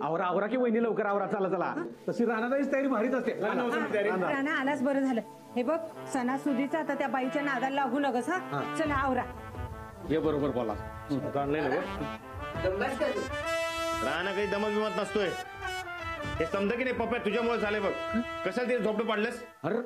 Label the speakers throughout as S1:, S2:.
S1: आवरा आवरा की वहिनी लवकर आवरा. चला चला. तशी राणादाईच तयारी भारीच असते.
S2: राणा आलाच बरं झालं. हे बघ सणासुदीचा आता त्या बाईच्या नादाला लागू नगस. हा चला आवरा.
S1: हे बरोबर बोला. जाणलंय ना
S3: राणा काही दमत बिमत नसतोय. हे समजा की नाही पप्पा तुझ्यामुळे झाले बघ. कशाला ते झोपडं पाडलंस.
S1: अरे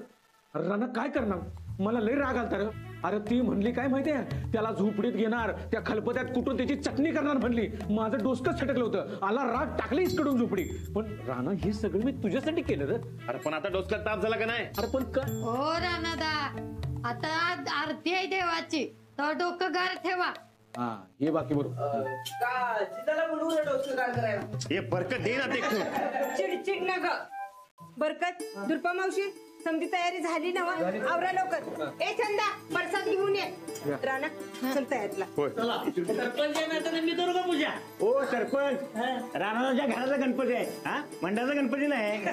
S1: राणा काय करणार. मला लय राग आलता रे. अरे ती म्हणली काय माहितीये त्याला झोपडीत घेणार त्या खलपत्यात कुठून त्याची चटणी करणार म्हणली. माझं डोसकंच छटकलं होतं. आला राग टाकली इसकडून झोपडी. पण राणा हे सगळं मी तुझ्यासाठी केलं रे.
S3: अरे पण आता डोसक्यात ताप झाला का नाही.
S1: अरे पण का
S4: हो राणादा आता आरती आहे देवाची तर डोकं गार ठेवा.
S1: हा हे बाकी बरोबर.
S3: हे बरकत दे ना ते
S2: चिडचिड नग. बरकत दुर्पा मावशी समधी तयारी झाली ना. आवरा लवकर. ए चंदा परसाद घेऊन ये. राणा चल तयारीला.
S5: सरपंच मी करू का पूजा.
S6: हो सरपंच राणाच्या घराचा गणपती आहे. हा मंडळाचा गणपती नाही.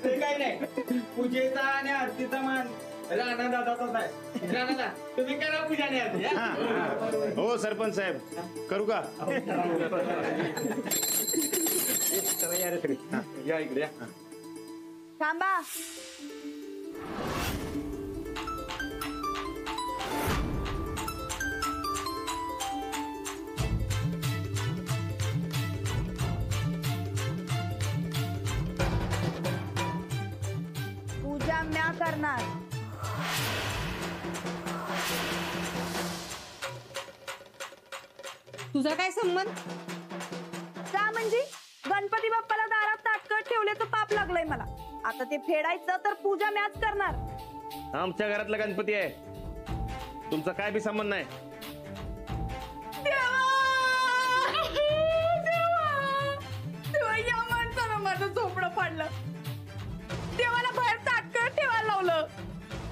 S5: ते काय नाही पूजेचा आणि आरतीचा मान राणा दादाचाच आहे. राणा तुम्ही करा पूजा आणि आरती.
S3: हो सरपंच साहेब करू का.
S1: या इकडे या.
S2: थांबा. पूजा म्या करणार. तुझा काय संबंध. का म्हणजे गणपती बाप्पाला दारात ताटकट ठेवल्याचं पाप लागलंय मला. आता ते फेडायचं तर पूजा मॅच करणार.
S3: आमच्या घरातला गणपती आहे. तुमचा काय बी संबंध नाही.
S2: देवा या माणसानं माझं झोपडं पाडलं. देवाला बाहेर ताटकट ठेवायला लावलं.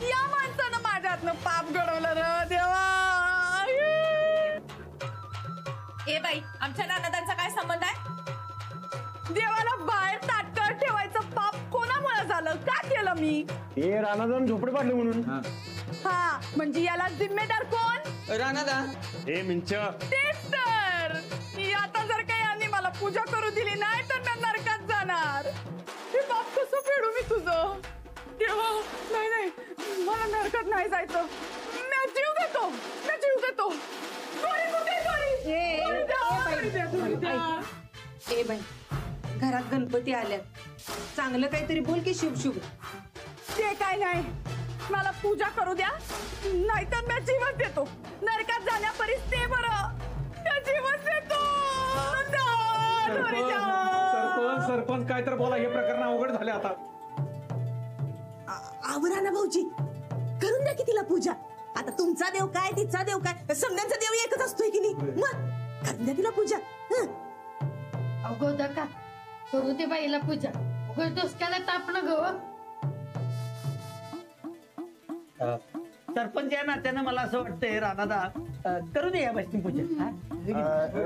S2: या माणसानं माझ्या हातनं पाप घडवलं र देवा.
S7: ए बाई आमच्या नानादांचा काय संबंध आहे.
S2: देवाला बाहेर ताटकट ठेवायचं पाप कोणामुळे झालं. का केलं मी.
S6: हे राणादान झोपडे पाडले म्हणून.
S2: हा म्हणजे याला जिम्मेदार कोण.
S5: राणादा
S3: हे मिंच
S2: तेच तर. आता जर काही यांनी मला पूजा करू दिली नाही तर मी नरकात जाणार. हे पाप कसं फेडू मी तुझं. देवा नाही नाही मला नरकात नाही जायचं. मी जीव घेतो. मी जीव घेतो. ए बाई घरात गणपती आल्यात. चांगलं काहीतरी बोल की शुभ शुभ. ते काय नाही मला पूजा करू द्या नाहीतर मी जीवच देतो. नरकात जाण्यापरीस ते बरं. मी जीवच देतो.
S1: सरपंच सरपंच काय तर बोला. हे प्रकरण अवघड झाले आता.
S8: आवरा ना भाऊजी करून द्या की तिला पूजा. आता तुमचा देव काय तिचा देव काय समजांचा देव एकच असतोय की नाही. मग करून द्या तिला पूजा.
S4: अगो दका करू दे बाईला पूजा. उगाच डोसक्याला ताप न गव.
S5: सरपंच या नात्यानं मला असं वाटतंय राणादा करू दे या बसती पूजा.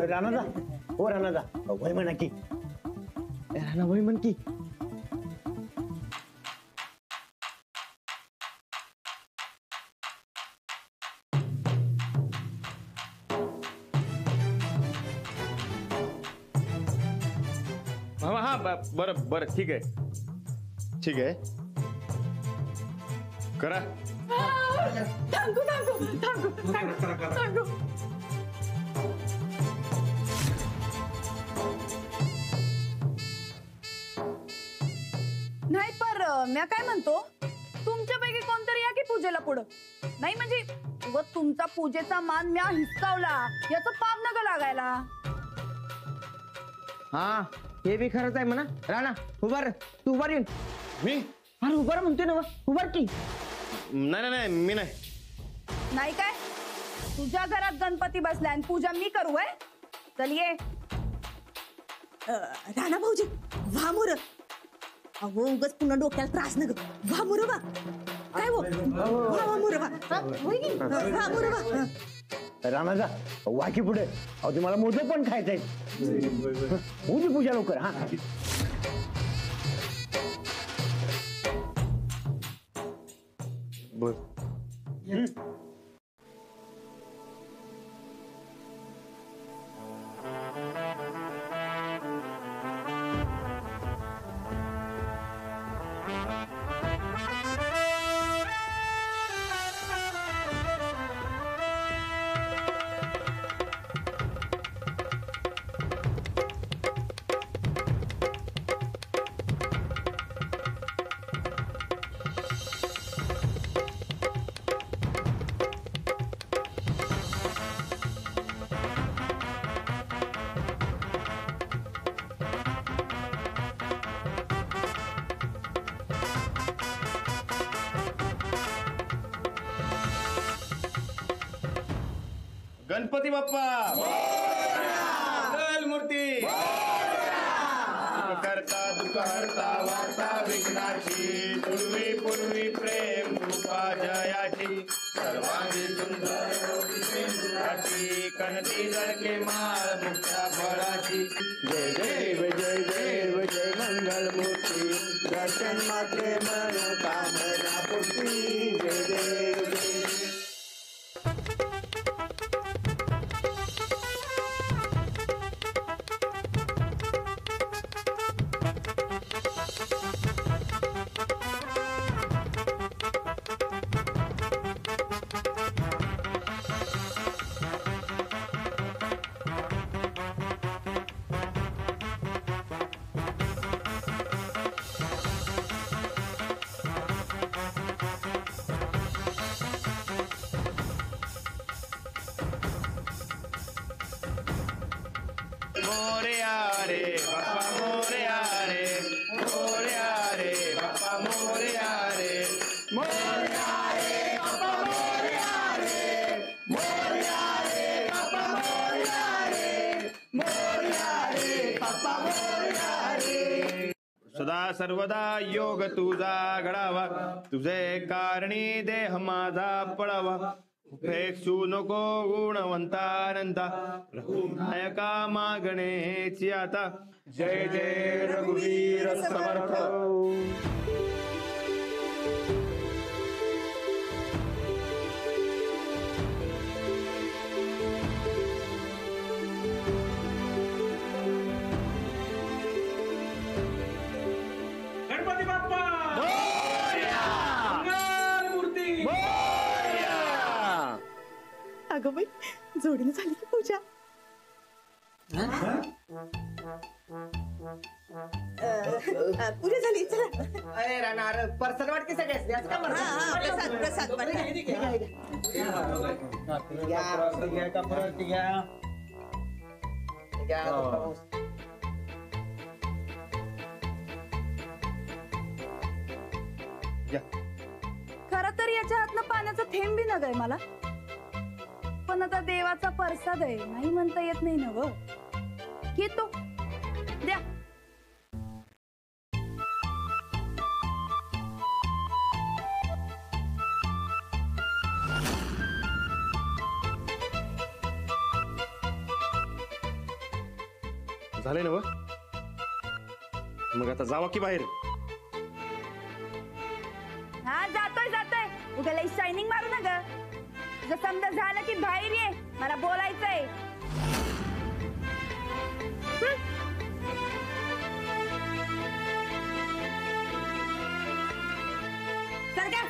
S6: राणादा हो राणादा वय म्हणा की. राणा वय म्हण की.
S3: हा बरं बरं ठीक आहे ठीक आहे करा.
S2: थांबू थांबू थांबू थांबू. नाही पर मी काय म्हणतो तुमच्यापैकी कोणतरी या की पूजेला पुढं. नाही म्हणजे तुमचा पूजेचा मान म्या हिसकावला याचं पाप नका लागायला.
S5: हा हे बी खरंच आहे म्हणा. राणा उभार. तू उभार येऊन.
S3: मी
S5: अरे उभार म्हणतोय ना. उभार की.
S3: नाही नाही मी नाही.
S2: नाही काय तुझ्या घरात गणपती बसलाय आणि पूजा मी करू आहे. चल ये.
S8: राणा भाऊजी वा मोर. अहो उगाच पुन्हा डोक्याला त्रास न ग. वा मोर वा. काय हो वा वा मोर वा. वा मोर वा.
S6: राणादा वाकी पुढे. अहो तुम्हाला मोदक पण खायचंय. होऊ दे पूजा लवकर. हा
S3: बर गणपती बाप्पा मंगल मूर्ती करता दुःख हरता वार्ता विघ्नाची पूर्वी पूर्वी प्रेम कृपा जयाची सर्वांगी सुंदर कणती जळके माळ मुक्ता फळाची जय देव जय देव जय मंगल मूर्ती दर्शन मात्रे मनोकामना पूर्ती जय देव जय देव. मोरया रे बाप्पा मोरया रे मोरया रे बाप्पा मोरया रे मोरया रे बाप्पा मोरया रे मोरया रे बाप्पा मोरया रे मोरया रे बाप्पा मोरया रे. सदा सर्वदा योग तुझा घडावा तुझे कारणी देह माझा पळावा फेक्षू नको गुणवंतानंता रघुनायका मागणेची आता जय जय रघुवीर समर्थ.
S1: गणपती बाप्पा मंगल मूर्ती.
S8: अगं बाई जोडीनं झाली की पूजा. पूजा झाली चला.
S5: अरे राहणार पर्सल वाटते सगळ्याच का
S8: प्रसाद प्रसाद वाटा.
S2: खर तर याच्या हातनं पाण्याचा थेंब बी नगाय मला, पण आता देवाचा प्रसाद आहे नाही म्हणता येत नाही ना व. घेतो द्या.
S3: झाले ना व मग आता जावा की बाहेर.
S2: हा जातोय जातोय. उगाला शायनिंग मारू ना ग. तुझं समजा झालं की बाहेर ये, मला बोलायचंय. चल का.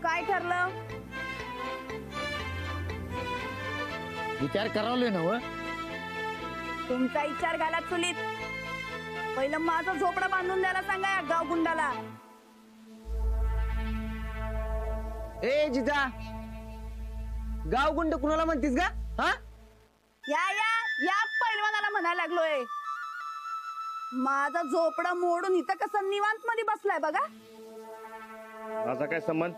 S2: काय ठरलं?
S6: विचार करावले ना व.
S2: तुमचा विचार घाला चुलीत. पहिलं माझा झोपडा बांधून द्यायला सांगा या गाव गुंडाला.
S5: ए जिजा गाव गुंड कुणाला म्हणतीस का? हा
S2: या पैलवानाला म्हणायला लागलोय. माझा झोपडा मोडून इथं कसं निवांत मध्ये बसलाय बघा.
S3: माझा काय संबंध?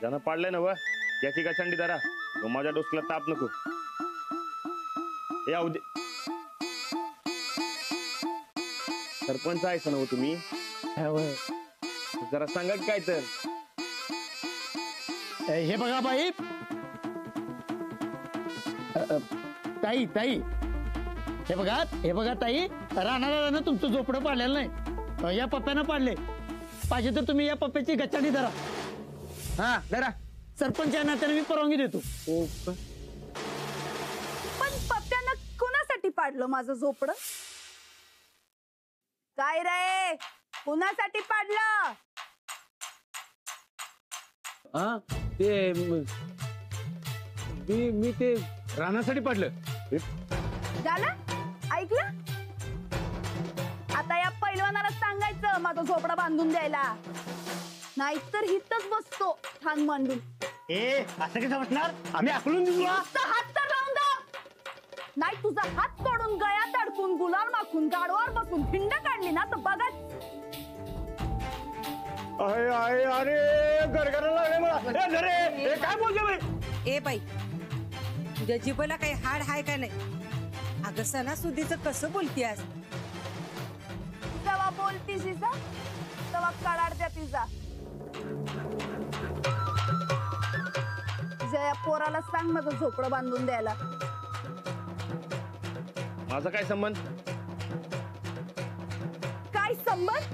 S3: ज्यानं पाडलंय ना व याची काय थंडी धरा. माझ्या डोसक्याला ताप नको. या उद्या सरपंच आहे ना हो तुम्ही, जरा सांगा की काय तर.
S6: हे बघा बाई, ताई ताई, हे बघा ताई, राणा तुमचं झोपडं पाडलेलं नाही, या पप्प्यानं पाडले. पाहिजे तर तुम्ही या पप्प्याची गच्चाणी धरा. हा धरा. सरपंच या नात्याने मी परवानगी देतो.
S2: पण पप्प्यानं कुणासाठी पाडलं माझं झोपडं? काय रे, कुणासाठी पाडलं?
S1: हा ते मी ते रानासाठी पाडलं.
S2: झालं? ऐकलं? आता या पैलवानाला सांगायचं माझं झोपडं बांधून द्यायला, नाहीतर हिथच बसतो ठाण मांडून.
S6: ए असं कसं बसणार? आम्ही आकलून देऊ.
S2: नुसता हात तर लावून दा. नाही तुझा हात तोडून गळ्यात अडकून गुलाल माखून गाडवावर बसून भिंड काढली ना तर बघा.
S6: अरे गरगरा लागले मला. काय बोलते बाई?
S8: ए बाई, तुझ्या जिभेला काही हाड हाय का नाही? अगं सणासुदीचं कसं बोलतीयास?
S2: जेव्हा बोलतीस तिचा तेव्हा कडाडत्या तिचा. जया पोराला सांग माझं झोपडं बांधून द्यायला.
S3: माझा काय संबंध?
S2: काय संबंध?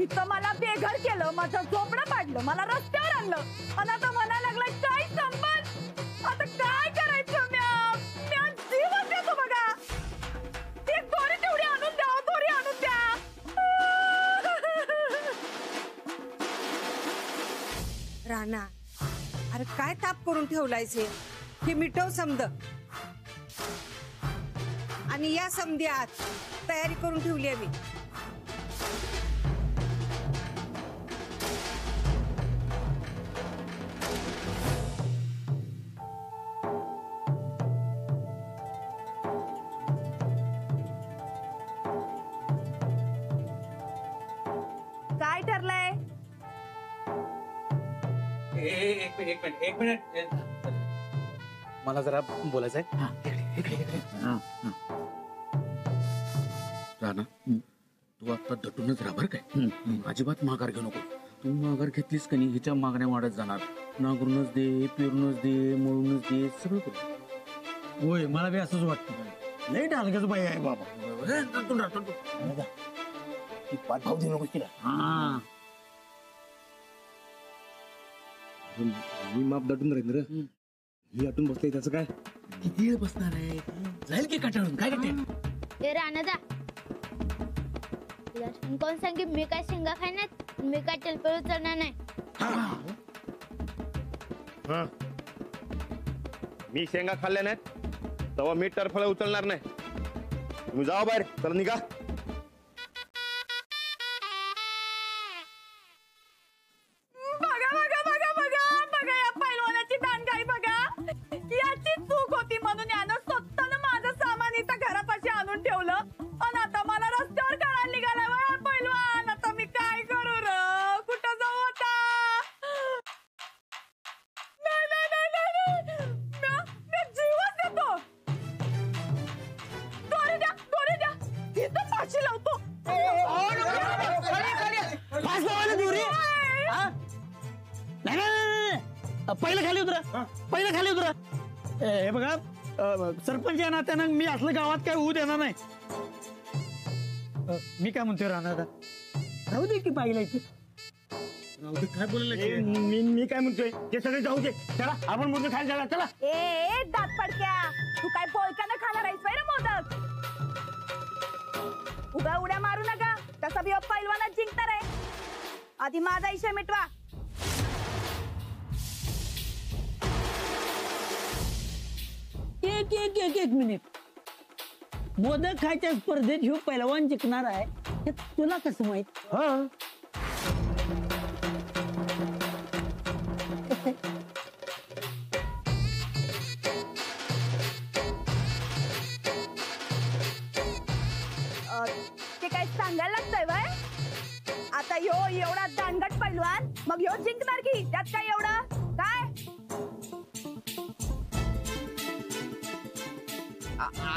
S2: इथं मला बेघर केलं, माझं झोपडं पाडलं, मला रस्त्यावर आणलं आणि आता म्हणायला लागलाय काय संबंध? आता काय करायचं? म्या जीवच देतो बघा. ती दोरी तेवढी आणून द्या, दोरी आणून द्या.
S8: राणा, अरे काय ताप करून ठेवलायस हे मिटव समद. आणि या समध्यात तयारी करून ठेवली आहे मी.
S2: काय ठरलंय?
S5: एक मिनिट.
S1: मला जरा बोलायचं आहे. राणा, तू आता दटूनच राहा बरं काय. अजिबात माघार घेऊ नको. तू माघार घेतलीस का नाही हिच्या मागण्या वाढत जाणार. नांगरूनच दे, पेरूनच दे, मळूनच दे, सगळं करू.
S6: होय, मला बी असंच वाटतं. लई डालगच बाई आहे बाबा.
S1: दटून राहा.
S6: पाठवू दे नको तिला.
S1: हा,
S3: मी माप दटून राहीन रे. मी अटून बसले त्याचं काय?
S1: किती वेळ बसणार आहे? जाईल की कटाळून. काय करते?
S4: ते राणादा, तुला कोण सांगे मी काय शेंगा खाणार? मी काय टेलपर उचलणार नाही.
S3: हा, मी शेंगा खाल्ल्या नाहीत तेव्हा मी टरफळ उचलणार नाही. तुम्ही जावा बाहेर. चला निघा.
S2: बघा बघा बघा बघा बघा या पैलवानाची दांडगाई बघा. याची चूक होती म्हणून यानं स्वतःनं माझं सामान इथं घरापाशी आणून ठेवलं आणि आता मला रस्त्यावर काढायला निघालाय. वय पैलवान, आता मी काय करू र? कुठं जाऊ आता? नाही नाही नाही नाही, मी जीवच देतो. दोरी द्या, दोरी द्या. इथं फाशी लावतो.
S6: फास लावायला देऊ रे. हा? नाही नाही, नाही, नाही. पहिलं खाली उतरा. पहिलं खाली उतरा. हे बघा, सरपंच या नात्यानं मी असलं गावात काय होऊ देणार नाही. मी काय म्हणतोय राहणार, राहू दे की पाहिलं इथे.
S1: काय बोलायला?
S6: मी काय म्हणतोय ते सगळे जाऊ दे. चला आपण मोदक खायला चला. चला.
S2: ए दात पडक्या, तू काय पोळक्यानं खाणार आहेस रे मोदक? उगा उड्या मारू नका. तसा बी पैलवानात जिंकणार आहे. आधी माझा इशे मिटवा.
S8: एक मिनिट. मोदक खायच्या स्पर्धेत ह्यो पैलवान जिंकणार आहे हे तुला कसं माहित?
S6: हा,
S2: ते काय सांगायला लागतंय वय? आता ह्यो एवढा दांडगट पैलवान, मग ह्यो जिंकणार की? त्यात काय एवढं काय?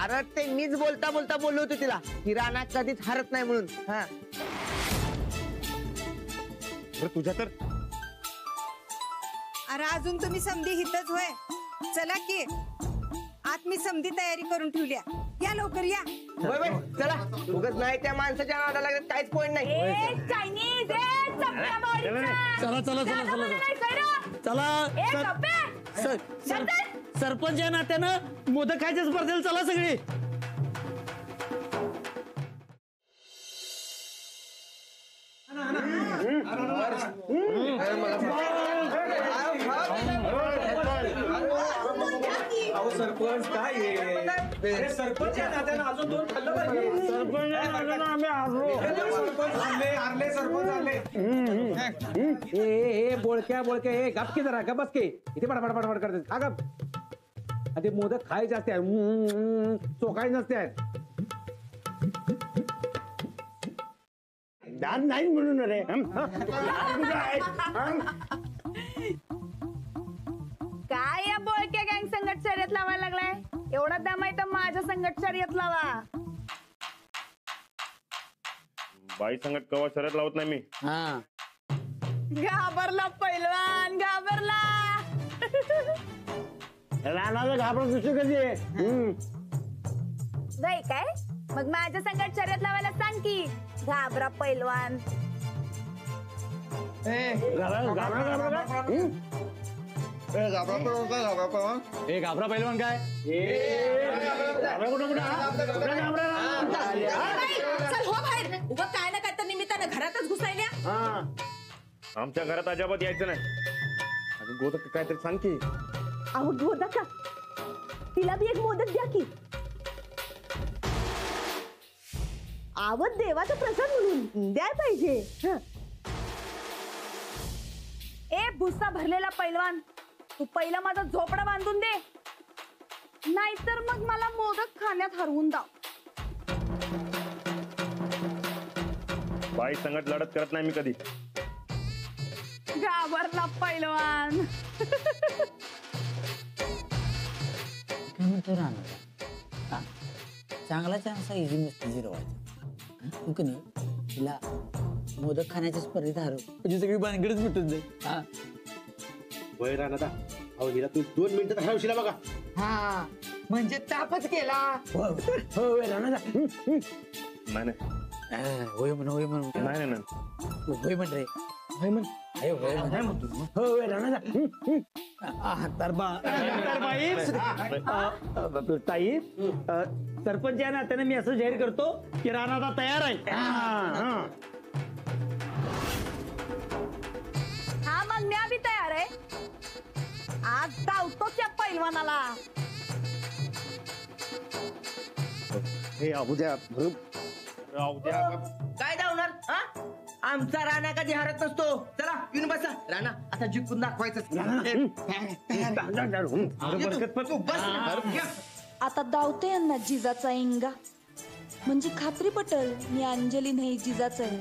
S5: अरे ते मीच बोलता बोलता बोललो होतो तिला की राणा कधीच हरत नाही म्हणून. हा,
S3: तुझ्या तर
S8: अरे अजून तुम्ही समधी हितच होय. चला की आत मी समधी तयारी करून ठेवल्या. या लवकर या.
S5: चला उगत नाही त्या माणसाच्या नादाला लागत काहीच पॉइंट नाही.
S2: चायनीज
S6: चला चला चला चला चला सरपंच या नात्यानं मोदक खायच्या स्पर्धेला चला सगळे.
S1: अहो सरपंच काय आहे? सरपंच या नात्यानं अजून 2 खाल्लं पाहिजे. सरपंच हारले सरपंच हारले. ए बोळक्या बोळक्या हे गपके जरा गपस के इथे पडा पडा पडा करते हा गप. ते मोदक खायचे असते चोखायचे नसते.
S6: दाद नाही म्हणून रे.
S2: काय या बोळक्या गँग संगत शर्यत लावायला लागलाय? एवढा दम आहे तर माझ्या संगत शर्यत लावा.
S3: बाई संगत कवा शरत लावत नाही मी.
S6: हा
S2: घाबरला पैलवान घाबरला.
S6: राणाला घाबरत दुसरी कधी
S2: नाही काय मग माझ्या संगत शर्यत लावायला सांग की घाबरा पैलवान.
S6: हे घाबरा पहिलवान काय
S7: चल हो बाहेर. उगा काय ना काय तर निमित्तानं घरातच घुसायल्या.
S3: आमच्या घरात अजिबात यायचं नाही. अगं गोदक काहीतरी सांग की.
S8: अहो गोदा का तिला बी एक मोदक द्या की. आवत देवाचा प्रसाद म्हणून द्याय पाहिजे.
S2: ए भुस्सा भरलेला पैलवान तू पहिला माझा झोपडा बांधून दे नाहीतर मग मला मोदक खाण्यात हरवून दाव.
S3: बाई संगत लढत करत नाही मी कधी.
S2: घाबरला पैलवान.
S9: काय म्हणतो राहणार चांगला चान्स आहे इझी मस्ती जिरवायचा. तू कधी तिला मोदक खाण्याच्या स्पर्धेत हरव म्हणजे सगळी बांधगडच मिटून जाईल. हा
S1: वय राणा अहो हिला तू 2 मिनिटात हरवशील बघा.
S5: हा म्हणजे तापच केला.
S3: नाही
S9: होय म्हण होय म्हण
S3: नाही नाही नाही.
S9: होय म्हण रे
S6: होय म्हण.
S9: होय होय म्हण.
S6: ताई सरपंच या नात्याने मी असं जाहीर करतो की राणा तयार आहे.
S2: हा मग मी बी तयार आहे. आज धावतो त्या पैलवानाला.
S3: हे अबुद्या
S5: काय धावणार हा? आमचा राणा कधी हरत नसतो. चला येऊन बसा. राणा आता जिंकून दाखवायचं.
S10: आता दावते यांना जिजाचा इंगा म्हणजे खात्री पटल मी अंजली नाही जिजाचा आहे.